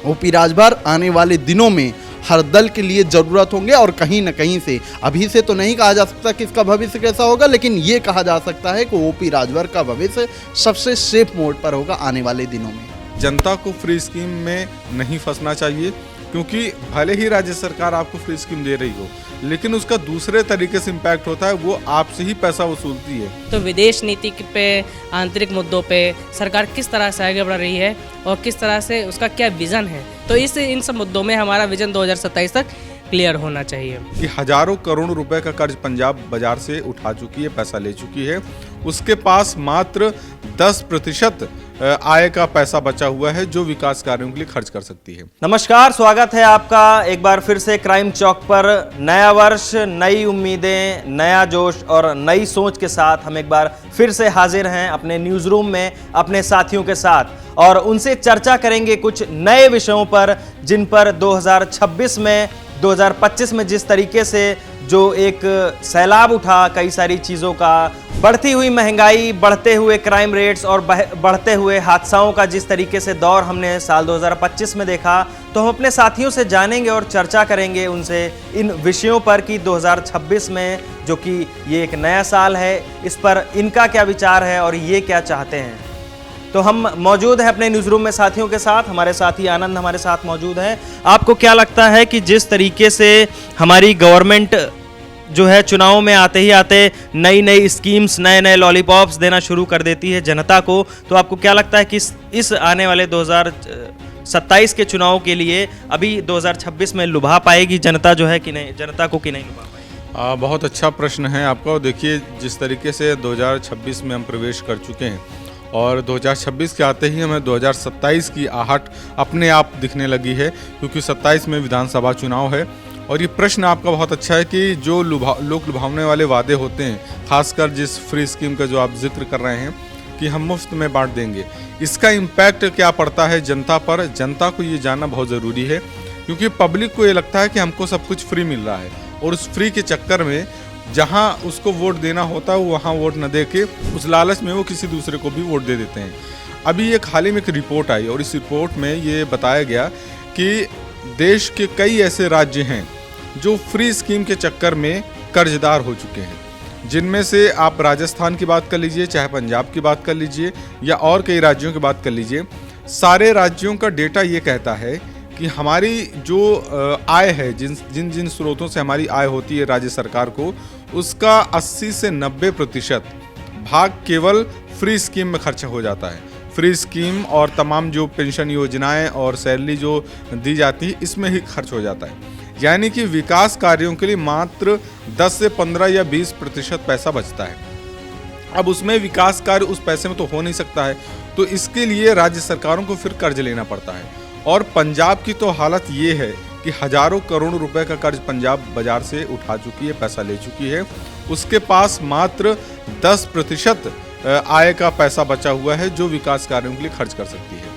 OP Rajbhar आने वाले दिनों में हर दल के लिए जरूरत होंगे और कहीं न कहीं से अभी से तो नहीं कहा जा सकता कि इसका भविष्य कैसा होगा, लेकिन ये कहा जा सकता है कि ओपी राजभर का भविष्य सबसे सेफ मोड पर होगा आने वाले दिनों में। जनता को फ्री स्कीम में नहीं फंसना चाहिए, क्योंकि भले ही राज्य सरकार आपको फ्री स्कीम दे रही हो, लेकिन उसका दूसरे तरीके से इम्पैक्ट होता है, वो आपसे ही पैसा वसूलती है। तो विदेश नीति पे, आंतरिक मुद्दों पे सरकार किस तरह से आगे बढ़ रही है और किस तरह से उसका क्या विजन है, तो इन सब मुद्दों में हमारा विजन 2027 तक क्लियर होना चाहिए। कि हजारों करोड़ रुपए का कर्ज पंजाब बाजार से उठा चुकी है, पैसा ले चुकी है, उसके पास मात्र 10% आय का पैसा बचा हुआ है जो विकास कार्यों के लिए खर्च कर सकती है। नमस्कार, स्वागत है आपका एक बार फिर से क्राइम चौक पर। नया वर्ष, नई उम्मीदें, नया जोश और नई सोच के साथ हम एक बार फिर से हाजिर हैं अपने न्यूज रूम में अपने साथियों के साथ, और उनसे चर्चा करेंगे कुछ नए विषयों पर जिन पर 2025 में जिस तरीके से जो एक सैलाब उठा कई सारी चीज़ों का, बढ़ती हुई महंगाई, बढ़ते हुए क्राइम रेट्स और बढ़ते हुए हादसाओं का जिस तरीके से दौर हमने साल 2025 में देखा, तो हम अपने साथियों से जानेंगे और चर्चा करेंगे उनसे इन विषयों पर कि 2026 में जो कि ये एक नया साल है, इस पर इनका क्या विचार है और ये क्या चाहते हैं। तो हम मौजूद हैं अपने न्यूज़ रूम में साथियों के साथ। हमारे साथी आनंद हमारे साथ मौजूद हैं। आपको क्या लगता है कि जिस तरीके से हमारी गवर्नमेंट जो है चुनाव में आते ही आते नई नई स्कीम्स, नए नए लॉलीपॉप्स देना शुरू कर देती है जनता को, तो आपको क्या लगता है कि इस आने वाले 2027 के चुनाव के लिए अभी 2026 में लुभा पाएगी जनता जो है कि नहीं, जनता को कि नहीं लुभा पाएगी? बहुत अच्छा प्रश्न है आपका। देखिए, जिस तरीके से 2026 में हम प्रवेश कर चुके हैं और 2026 के आते ही हमें 2027 की आहट अपने आप दिखने लगी है, क्योंकि 27 में विधानसभा चुनाव है। और ये प्रश्न आपका बहुत अच्छा है कि जो लोग लुभावने वाले वादे होते हैं, खासकर जिस फ्री स्कीम का जो आप जिक्र कर रहे हैं कि हम मुफ्त में बांट देंगे, इसका इम्पैक्ट क्या पड़ता है जनता पर, जनता को ये जानना बहुत ज़रूरी है। क्योंकि पब्लिक को ये लगता है कि हमको सब कुछ फ्री मिल रहा है, और उस फ्री के चक्कर में जहां उसको वोट देना होता है वहां वोट न दे के उस लालच में वो किसी दूसरे को भी वोट दे देते हैं। अभी एक हाल ही में एक रिपोर्ट आई और इस रिपोर्ट में ये बताया गया कि देश के कई ऐसे राज्य हैं जो फ्री स्कीम के चक्कर में कर्जदार हो चुके हैं, जिनमें से आप राजस्थान की बात कर लीजिए, चाहे पंजाब की बात कर लीजिए या और कई राज्यों की बात कर लीजिए। सारे राज्यों का डेटा ये कहता है कि हमारी जो आय है, जिन स्रोतों से हमारी आय होती है राज्य सरकार को, उसका 80 से 90% भाग केवल फ्री स्कीम में खर्च हो जाता है। फ्री स्कीम और तमाम जो पेंशन योजनाएं और सैलरी जो दी जाती है, इसमें ही खर्च हो जाता है। यानी कि विकास कार्यों के लिए मात्र 10 से 15 या 20% पैसा बचता है। अब उसमें विकास कार्य उस पैसे में तो हो नहीं सकता है, तो इसके लिए राज्य सरकारों को फिर कर्ज लेना पड़ता है। और पंजाब की तो हालत ये है कि हजारों करोड़ रुपए का कर्ज पंजाब बाजार से उठा चुकी है, पैसा ले चुकी है, उसके पास मात्र 10% आय का पैसा बचा हुआ है जो विकास कार्यों के लिए खर्च कर सकती है।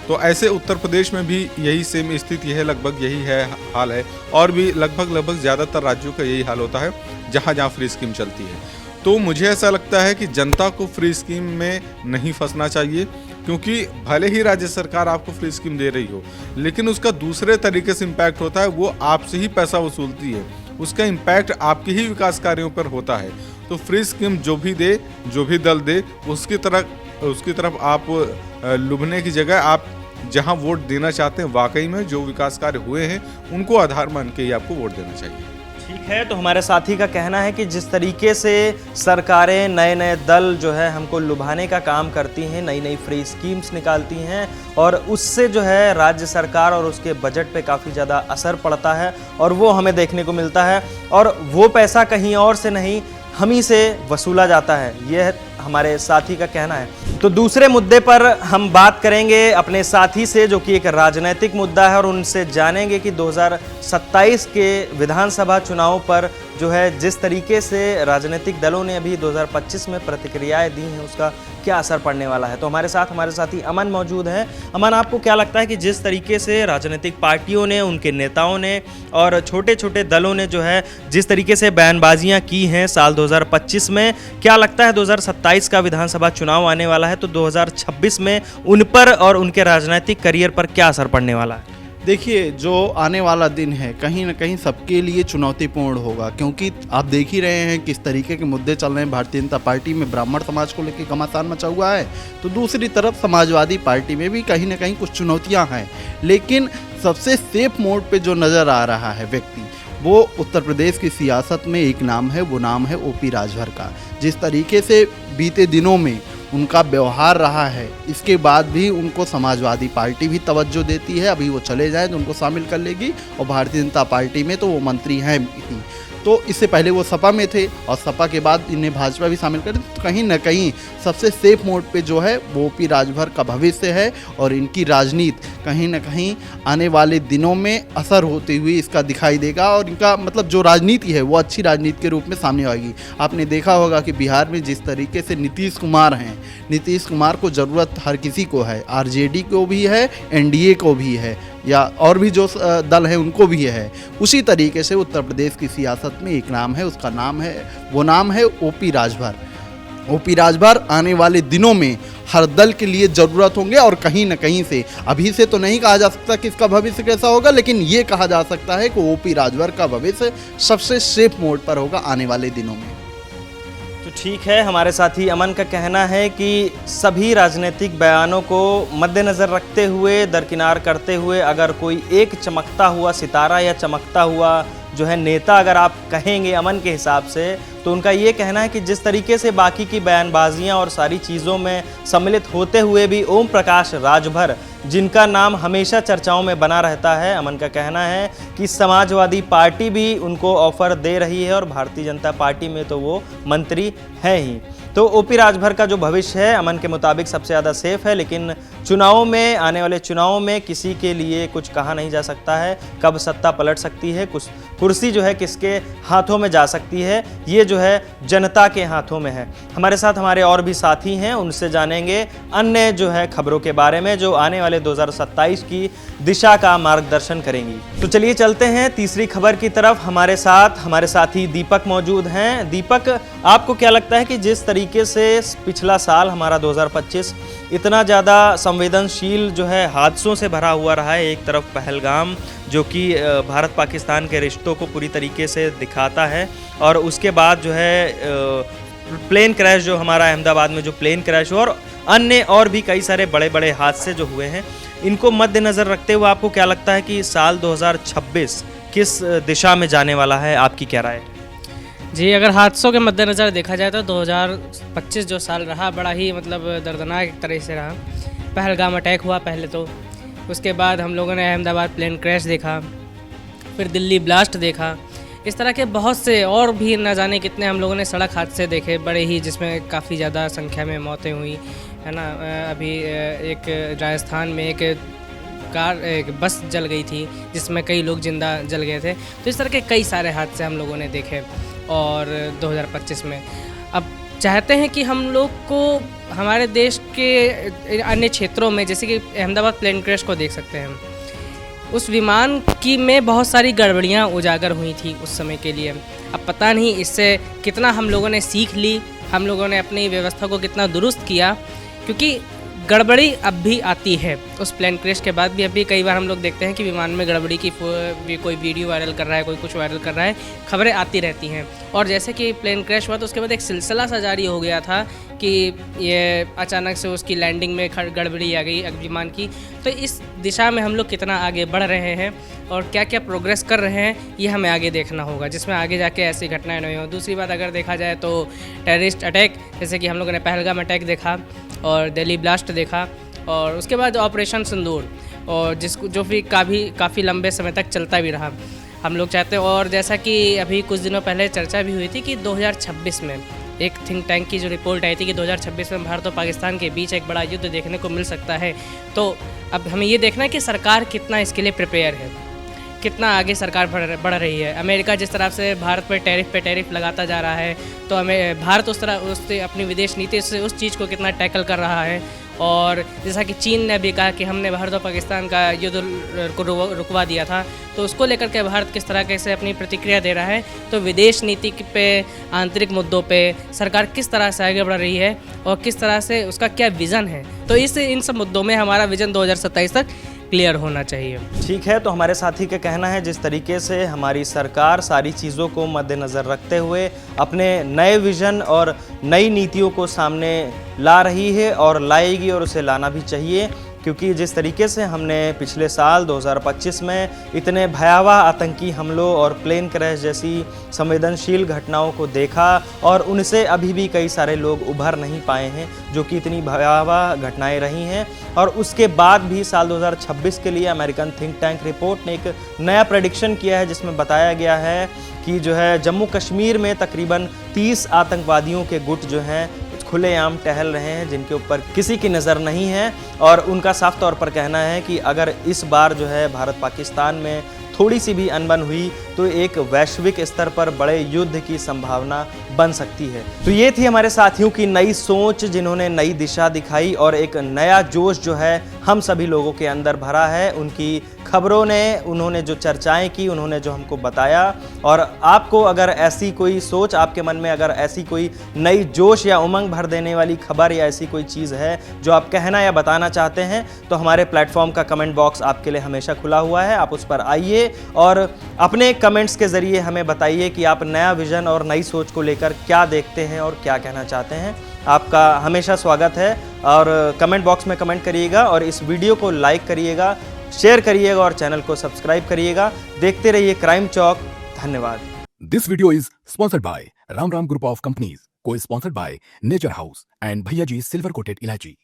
तो ऐसे उत्तर प्रदेश में भी यही सेम स्थिति है, लगभग यही है हाल है, और भी लगभग ज़्यादातर राज्यों का यही हाल होता है जहाँ जहाँ फ्री स्कीम चलती है। तो मुझे ऐसा लगता है कि जनता को फ्री स्कीम में नहीं फंसना चाहिए, क्योंकि भले ही राज्य सरकार आपको फ्री स्कीम दे रही हो, लेकिन उसका दूसरे तरीके से इम्पैक्ट होता है, वो आपसे ही पैसा वसूलती है, उसका इम्पैक्ट आपके ही विकास कार्यों पर होता है। तो फ्री स्कीम जो भी दे, जो भी दल दे, उसकी तरफ आप लुभने की जगह आप जहां वोट देना चाहते हैं, वाकई में जो विकास कार्य हुए हैं उनको आधार मान के ही आपको वोट देना चाहिए। ठीक है, तो हमारे साथी का कहना है कि जिस तरीके से सरकारें, नए नए दल जो है हमको लुभाने का काम करती हैं, नई नई फ्री स्कीम्स निकालती हैं, और उससे जो है राज्य सरकार और उसके बजट पे काफ़ी ज़्यादा असर पड़ता है, और वो हमें देखने को मिलता है, और वो पैसा कहीं और से नहीं हम ही से वसूला जाता है, यह हमारे साथी का कहना है। तो दूसरे मुद्दे पर हम बात करेंगे अपने साथी से, जो कि एक राजनीतिक मुद्दा है, और उनसे जानेंगे कि 2027 के विधानसभा चुनाव पर जो है जिस तरीके से राजनीतिक दलों ने अभी 2025 में प्रतिक्रियाएं दी हैं, उसका क्या असर पड़ने वाला है। तो हमारे साथी अमन मौजूद हैं। अमन, आपको क्या लगता है कि जिस तरीके से राजनीतिक पार्टियों ने, उनके नेताओं ने और छोटे छोटे दलों ने जो है जिस तरीके से बयानबाजियां की हैं साल 2025 में, क्या लगता है 2027 का विधानसभा चुनाव आने वाला है, तो 2026 में उन पर और उनके राजनीतिक करियर पर क्या असर पड़ने वाला है? देखिए, जो आने वाला दिन है कहीं ना कहीं सबके लिए चुनौतीपूर्ण होगा, क्योंकि आप देख ही रहे हैं किस तरीके के मुद्दे चल रहे हैं। भारतीय जनता पार्टी में ब्राह्मण समाज को लेकर घमासान मचा हुआ है, तो दूसरी तरफ समाजवादी पार्टी में भी कहीं ना कहीं कुछ चुनौतियां हैं। लेकिन सबसे सेफ मोड पे जो नज़र आ रहा है व्यक्ति, वो उत्तर प्रदेश की सियासत में एक नाम है, वो नाम है ओपी राजभर का। जिस तरीके से बीते दिनों में उनका व्यवहार रहा है, इसके बाद भी उनको समाजवादी पार्टी भी तवज्जो देती है। अभी वो चले जाएं तो उनको शामिल कर लेगी, और भारतीय जनता पार्टी में तो वो मंत्री हैं ही। तो इससे पहले वो सपा में थे और सपा के बाद इन्हें भाजपा भी शामिल कर दी। तो कहीं ना कहीं सबसे सेफ मोड पे जो है वो ओपी राजभर का भविष्य है, और इनकी राजनीति कहीं ना कहीं आने वाले दिनों में असर होते हुए इसका दिखाई देगा, और इनका मतलब जो राजनीति है वो अच्छी राजनीति के रूप में सामने आएगी। आपने देखा होगा कि बिहार में जिस तरीके से नीतीश कुमार हैं, नीतीश कुमार को ज़रूरत हर किसी को है, आरजेडी को भी है, एनडीए को भी है, या और भी जो दल है उनको भी है। उसी तरीके से उत्तर प्रदेश की सियासत में एक नाम है, उसका नाम है, वो नाम है ओपी राजभर। ओपी राजभर आने वाले दिनों में हर दल के लिए ज़रूरत होंगे, और कहीं ना कहीं से अभी से तो नहीं कहा जा सकता कि इसका भविष्य कैसा होगा, लेकिन ये कहा जा सकता है कि ओपी राजभर का भविष्य सबसे सेफ मोड पर होगा आने वाले दिनों में। तो ठीक है, हमारे साथी अमन का कहना है कि सभी राजनीतिक बयानों को मद्देनज़र रखते हुए, दरकिनार करते हुए, अगर कोई एक चमकता हुआ सितारा या चमकता हुआ जो है नेता अगर आप कहेंगे अमन के हिसाब से, तो उनका ये कहना है कि जिस तरीके से बाकी की बयानबाजियां और सारी चीज़ों में सम्मिलित होते हुए भी ओम प्रकाश राजभर, जिनका नाम हमेशा चर्चाओं में बना रहता है, अमन का कहना है कि समाजवादी पार्टी भी उनको ऑफर दे रही है, और भारतीय जनता पार्टी में तो वो मंत्री हैं ही। तो ओपी राजभर का जो भविष्य है अमन के मुताबिक सबसे ज़्यादा सेफ है, लेकिन चुनावों में, आने वाले चुनावों में किसी के लिए कुछ कहा नहीं जा सकता है। कब सत्ता पलट सकती है, कुछ कुर्सी जो है किसके हाथों में जा सकती है, ये जो है जनता के हाथों में है। हमारे साथ हमारे और भी साथी हैं, उनसे जानेंगे अन्य जो है खबरों के बारे में जो आने वाले 2027 की दिशा का मार्गदर्शन करेंगी। तो चलिए चलते हैं तीसरी खबर की तरफ। हमारे साथ हमारे साथी दीपक मौजूद हैं। दीपक, आपको क्या लगता है कि जिस तरीके से पिछला साल हमारा 2025 इतना ज़्यादा संवेदनशील जो है हादसों से भरा हुआ रहा है, एक तरफ पहलगाम जो कि भारत पाकिस्तान के रिश्तों को पूरी तरीके से दिखाता है, और उसके बाद जो है प्लेन क्रैश जो हमारा अहमदाबाद में जो प्लेन क्रैश हुआ, और अन्य और भी कई सारे बड़े बड़े हादसे जो हुए हैं, इनको मद्देनज़र रखते हुए आपको क्या लगता है कि साल 2026 किस दिशा में जाने वाला है, आपकी क्या राय है? जी, अगर हादसों के मद्देनज़र देखा जाए तो 2025 जो साल रहा बड़ा ही मतलब दर्दनाक एक तरह से रहा। पहलगाम अटैक हुआ पहले तो, उसके बाद हम लोगों ने अहमदाबाद प्लेन क्रैश देखा, फिर दिल्ली ब्लास्ट देखा, इस तरह के बहुत से और भी न जाने कितने हम लोगों ने सड़क हादसे देखे बड़े ही, जिसमें काफ़ी ज़्यादा संख्या में मौतें हुई है ना। अभी एक राजस्थान में एक बस जल गई थी जिसमें कई लोग जिंदा जल गए थे। तो इस तरह के कई सारे हादसे हम लोगों ने देखे और 2025 में। अब चाहते हैं कि हम लोग को हमारे देश के अन्य क्षेत्रों में, जैसे कि अहमदाबाद प्लेन क्रैश को देख सकते हैं, उस विमान की में बहुत सारी गड़बड़ियाँ उजागर हुई थी उस समय के लिए। अब पता नहीं इससे कितना हम लोगों ने सीख ली, हम लोगों ने अपनी व्यवस्था को कितना दुरुस्त किया, क्योंकि गड़बड़ी अब भी आती है। उस प्लेन क्रैश के बाद भी अभी कई बार हम लोग देखते हैं कि विमान में गड़बड़ी की कोई वीडियो वायरल कर रहा है, कोई कुछ वायरल कर रहा है, खबरें आती रहती हैं। और जैसे कि प्लेन क्रैश हुआ तो उसके बाद एक सिलसिला सा जारी हो गया था कि ये अचानक से उसकी लैंडिंग में गड़बड़ी आ गई विमान की। तो इस दिशा में हम लोग कितना आगे बढ़ रहे हैं और क्या क्या प्रोग्रेस कर रहे हैं, ये हमें आगे देखना होगा, जिसमें आगे जाके ऐसी घटनाएं नहीं हो। दूसरी बात अगर देखा जाए तो टेररिस्ट अटैक, जैसे कि हम लोगों ने पहलगाम अटैक देखा और दिल्ली ब्लास्ट देखा, और उसके बाद ऑपरेशन सिंदूर, और जिसको जो भी काफ़ी लंबे समय तक चलता भी रहा। हम लोग चाहते हैं, और जैसा कि अभी कुछ दिनों पहले चर्चा भी हुई थी कि 2026 में एक थिंक टैंक की जो रिपोर्ट आई थी कि 2026 में भारत और पाकिस्तान के बीच एक बड़ा युद्ध देखने को मिल सकता है। तो अब हमें ये देखना है कि सरकार कितना इसके लिए प्रिपेयर है, कितना आगे सरकार बढ़ रही है। अमेरिका जिस तरह से भारत पर टैरिफ लगाता जा रहा है, तो हमें भारत उससे अपनी विदेश नीति से उस चीज़ को कितना टैकल कर रहा है। और जैसा कि चीन ने भी कहा कि हमने भारत और पाकिस्तान का युद्ध को रुकवा दिया था, तो उसको लेकर के भारत किस तरह से अपनी प्रतिक्रिया दे रहा है। तो विदेश नीति पे, आंतरिक मुद्दों पे सरकार किस तरह से आगे बढ़ रही है और किस तरह से उसका क्या विज़न है, तो इन सब मुद्दों में हमारा विज़न 2027 तक क्लियर होना चाहिए। ठीक है, तो हमारे साथी का कहना है जिस तरीके से हमारी सरकार सारी चीज़ों को मद्देनज़र रखते हुए अपने नए विज़न और नई नीतियों को सामने ला रही है और लाएगी, और उसे लाना भी चाहिए, क्योंकि जिस तरीके से हमने पिछले साल 2025 में इतने भयावह आतंकी हमलों और प्लेन क्रैश जैसी संवेदनशील घटनाओं को देखा और उनसे अभी भी कई सारे लोग उभर नहीं पाए हैं, जो कि इतनी भयावह घटनाएं रही हैं। और उसके बाद भी साल 2026 के लिए अमेरिकन थिंक टैंक रिपोर्ट ने एक नया प्रेडिक्शन किया है, जिसमें बताया गया है कि जो है जम्मू कश्मीर में तकरीबन 30 आतंकवादियों के गुट जो हैं खुलेआम टहल रहे हैं, जिनके ऊपर किसी की नज़र नहीं है। और उनका साफ तौर पर कहना है कि अगर इस बार जो है भारत पाकिस्तान में थोड़ी सी भी अनबन हुई तो एक वैश्विक स्तर पर बड़े युद्ध की संभावना बन सकती है। तो ये थी हमारे साथियों की नई सोच, जिन्होंने नई दिशा दिखाई और एक नया जोश जो है हम सभी लोगों के अंदर भरा है। उनकी खबरों ने, उन्होंने जो चर्चाएं की, उन्होंने जो हमको बताया। और आपको अगर ऐसी कोई सोच, आपके मन में अगर ऐसी कोई नई जोश या उमंग भर देने वाली खबर या ऐसी कोई चीज़ है जो आप कहना या बताना चाहते हैं, तो हमारे प्लेटफॉर्म का कमेंट बॉक्स आपके लिए हमेशा खुला हुआ है। आप उस पर आइए और अपने कमेंट्स के ज़रिए हमें बताइए कि आप नया विज़न और नई सोच को लेकर क्या देखते हैं और क्या कहना चाहते हैं। आपका हमेशा स्वागत है, और कमेंट बॉक्स में कमेंट करिएगा और इस वीडियो को लाइक करिएगा, शेयर करिएगा और चैनल को सब्सक्राइब करिएगा। देखते रहिए क्राइम चौक। धन्यवाद। This video is sponsored by Ram Ram Group of Companies, co-sponsored by Nature House and Bhaiya Ji Silver Coated Ilachi.